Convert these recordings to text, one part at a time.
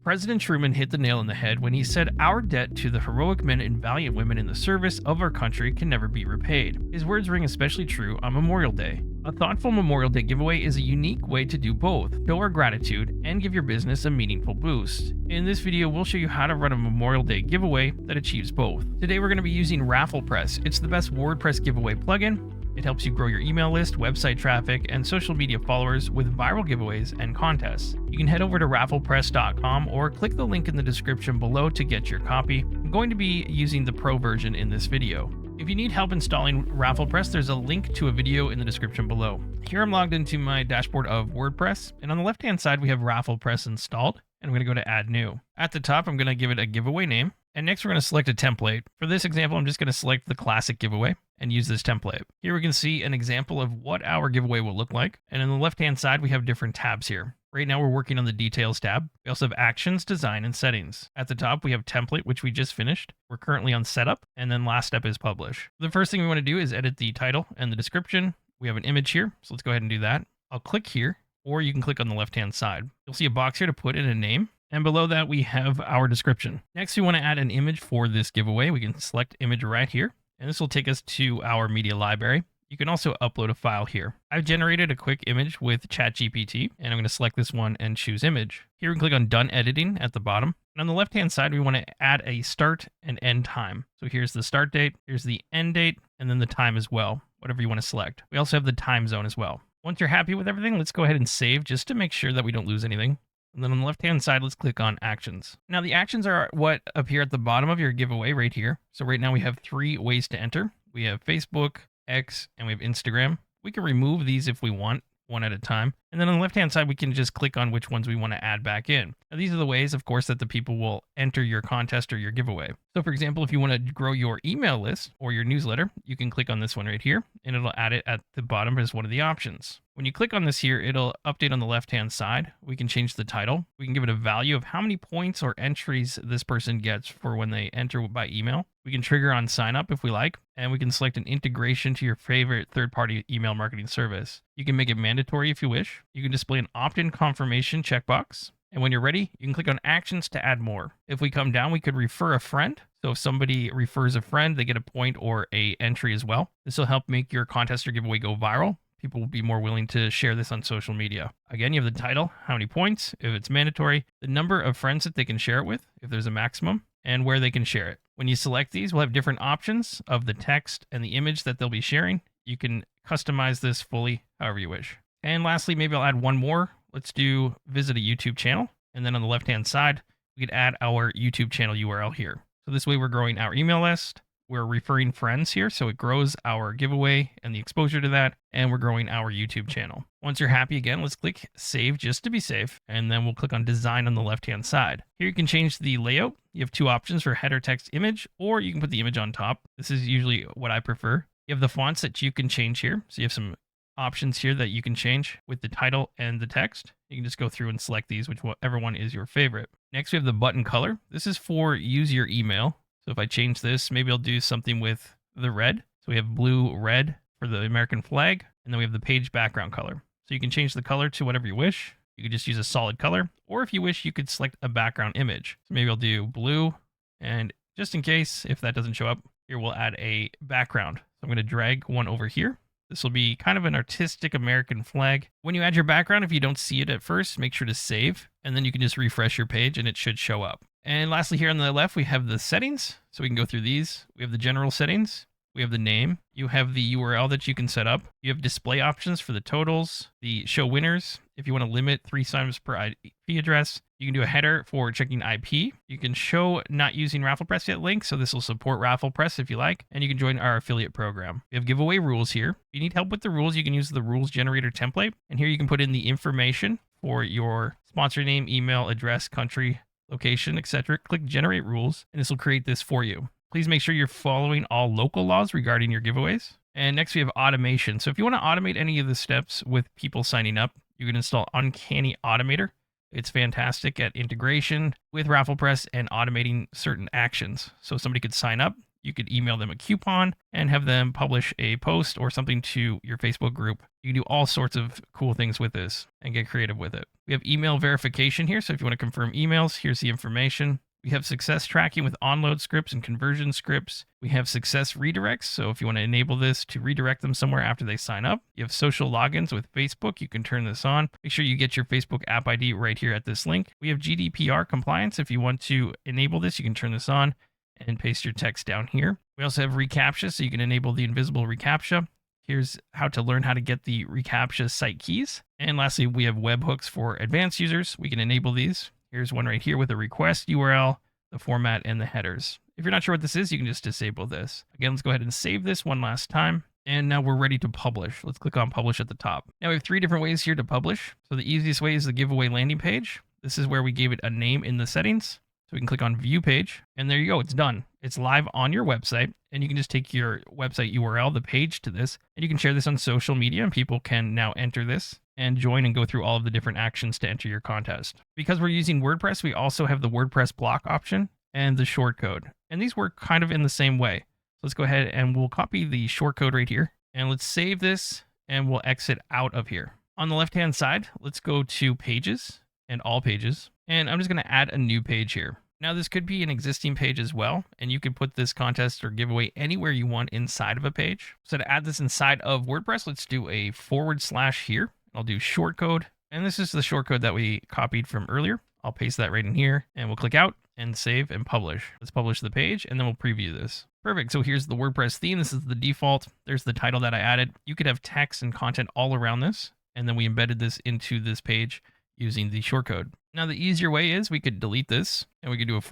President Truman hit the nail on the head when he said our debt to the heroic men and valiant women in the service of our country can never be repaid. His words ring especially true on Memorial Day. A thoughtful Memorial Day giveaway is a unique way to do both, show our gratitude, and give your business a meaningful boost. In this video, we'll show you how to run a Memorial Day giveaway that achieves both. Today, we're going to be using RafflePress. It's the best WordPress giveaway plugin. It helps you grow your email list, website traffic, and social media followers with viral giveaways and contests. You can head over to rafflepress.com or click the link in the description below to get your copy. I'm going to be using the Pro version in this video. If you need help installing RafflePress, there's a link to a video in the description below. Here I'm logged into my dashboard of WordPress, and on the left-hand side we have RafflePress installed, and I'm going to go to Add New. At the top, I'm going to give it a giveaway name, and next we're going to select a template. For this example, I'm just going to select the classic giveaway and use this template. Here we can see an example of what our giveaway will look like, and on the left-hand side we have different tabs here. Right now we're working on the Details tab. We also have Actions, Design, and Settings. At the top we have Template, which we just finished. We're currently on Setup, and then last step is Publish. The first thing we want to do is edit the title and the description. We have an image here, so let's go ahead and do that. I'll click here, or you can click on the left-hand side. You'll see a box here to put in a name, and below that we have our description. Next we want to add an image for this giveaway. We can select Image right here, and this will take us to our media library. You can also upload a file here. I've generated a quick image with ChatGPT, and I'm going to select this one and choose image. Here we can click on Done Editing at the bottom. And on the left-hand side, we want to add a start and end time. So here's the start date, here's the end date, and then the time as well, whatever you want to select. We also have the time zone as well. Once you're happy with everything, let's go ahead and save just to make sure that we don't lose anything. And then on the left-hand side, let's click on Actions. Now the actions are what appear at the bottom of your giveaway right here. So right now we have 3 ways to enter. We have Facebook, X, and we have Instagram. We can remove these if we want, one at a time. And then on the left-hand side, we can just click on which ones we want to add back in. Now, these are the ways, of course, that the people will enter your contest or your giveaway. So for example, if you want to grow your email list or your newsletter, you can click on this one right here, and it'll add it at the bottom as one of the options. When you click on this here, it'll update on the left-hand side. We can change the title. We can give it a value of how many points or entries this person gets for when they enter by email. We can trigger on sign up if we like, and we can select an integration to your favorite third-party email marketing service. You can make it mandatory if you wish. You can display an opt-in confirmation checkbox. And when you're ready, you can click on Actions to add more. If we come down, we could refer a friend. So if somebody refers a friend, they get a point or a entry as well. This will help make your contest or giveaway go viral. People will be more willing to share this on social media. Again, you have the title, how many points, if it's mandatory, the number of friends that they can share it with, if there's a maximum, and where they can share it. When you select these, we'll have different options of the text and the image that they'll be sharing. You can customize this fully however you wish. And lastly, maybe I'll add one more. Let's do visit a YouTube channel. And then on the left-hand side, we could add our YouTube channel URL here. So this way we're growing our email list. We're referring friends here, so it grows our giveaway and the exposure to that, and we're growing our YouTube channel. Once you're happy again, let's click Save just to be safe, and then we'll click on Design on the left-hand side. Here you can change the layout. You have 2 options for header text image, or you can put the image on top. This is usually what I prefer. You have the fonts that you can change here, so you have some options here that you can change with the title and the text. You can just go through and select these, whichever one is your favorite. Next, we have the button color. This is for use your email. So if I change this, maybe I'll do something with the red. So we have blue, red for the American flag, and then we have the page background color. So you can change the color to whatever you wish. You could just use a solid color, or if you wish, you could select a background image. So maybe I'll do blue, and just in case, if that doesn't show up, here we'll add a background. So I'm going to drag one over here. This will be kind of an artistic American flag. When you add your background, if you don't see it at first, make sure to save, and then you can just refresh your page and it should show up. And lastly, here on the left, we have the settings. So we can go through these. We have the general settings. We have the name. You have the URL that you can set up. You have display options for the totals, the show winners. If you want to limit 3 times per IP address, you can do a header for checking IP. You can show not using RafflePress yet link, so this will support RafflePress if you like, and you can join our affiliate program. We have giveaway rules here. If you need help with the rules, you can use the rules generator template, and here you can put in the information for your sponsor name, email, address, country, location, etc. Click Generate Rules, and this will create this for you. Please make sure you're following all local laws regarding your giveaways. And next we have automation. So if you want to automate any of the steps with people signing up, you can install Uncanny Automator. It's fantastic at integration with RafflePress and automating certain actions. So somebody could sign up, You could email them a coupon and have them publish a post or something to your Facebook group. You can do all sorts of cool things with this and get creative with it. We have email verification here. So if you want to confirm emails, here's the information. We have success tracking with onload scripts and conversion scripts. We have success redirects. So if you want to enable this to redirect them somewhere after they sign up. You have social logins with Facebook. You can turn this on. Make sure you get your Facebook app ID right here at this link. We have GDPR compliance. If you want to enable this, you can turn this on and paste your text down here. We also have reCAPTCHA, so you can enable the invisible reCAPTCHA. Here's how to learn how to get the reCAPTCHA site keys. And lastly, we have webhooks for advanced users. We can enable these. Here's one right here with a request URL, the format, and the headers. If you're not sure what this is, you can just disable this. Again, let's go ahead and save this one last time. And now we're ready to publish. Let's click on publish at the top. Now we have 3 different ways here to publish. So the easiest way is the giveaway landing page. This is where we gave it a name in the settings. So we can click on view page, and there you go. It's done. It's live on your website, and you can just take your website URL, the page to this, and you can share this on social media, and people can now enter this and join and go through all of the different actions to enter your contest. Because we're using WordPress, we also have the WordPress block option and the shortcode, and these work kind of in the same way. So let's go ahead and we'll copy the shortcode right here, and let's save this, and we'll exit out of here. On the left-hand side, let's go to pages and all pages. And I'm just going to add a new page here. Now this could be an existing page as well, and you could put this contest or giveaway anywhere you want inside of a page. So to add this inside of WordPress, let's do a / here. I'll do shortcode, and this is the shortcode that we copied from earlier. I'll paste that right in here, and we'll click out and save and publish. Let's publish the page, and then we'll preview this. Perfect. So here's the WordPress theme. This is the default. There's the title that I added. You could have text and content all around this, and then we embedded this into this page using the shortcode. Now the easier way is we could delete this, and we could do a /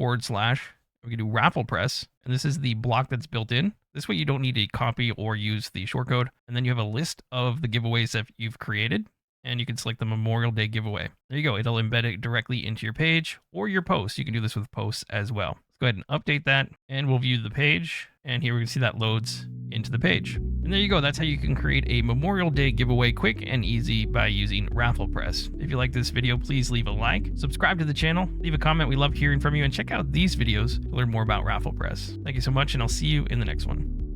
we could do RafflePress, and this is the block that's built in. This way you don't need to copy or use the shortcode, and then you have a list of the giveaways that you've created, and you can select the Memorial Day giveaway. There you go. It'll embed it directly into your page or your post. You can do this with posts as well. Let's go ahead and update that, and we'll view the page, and here we can see that loads into the page. And there you go. That's how you can create a Memorial Day giveaway quick and easy by using RafflePress. If you like this video, please leave a like, subscribe to the channel, leave a comment. We love hearing from you, and check out these videos to learn more about RafflePress. Thank you so much, and I'll see you in the next one.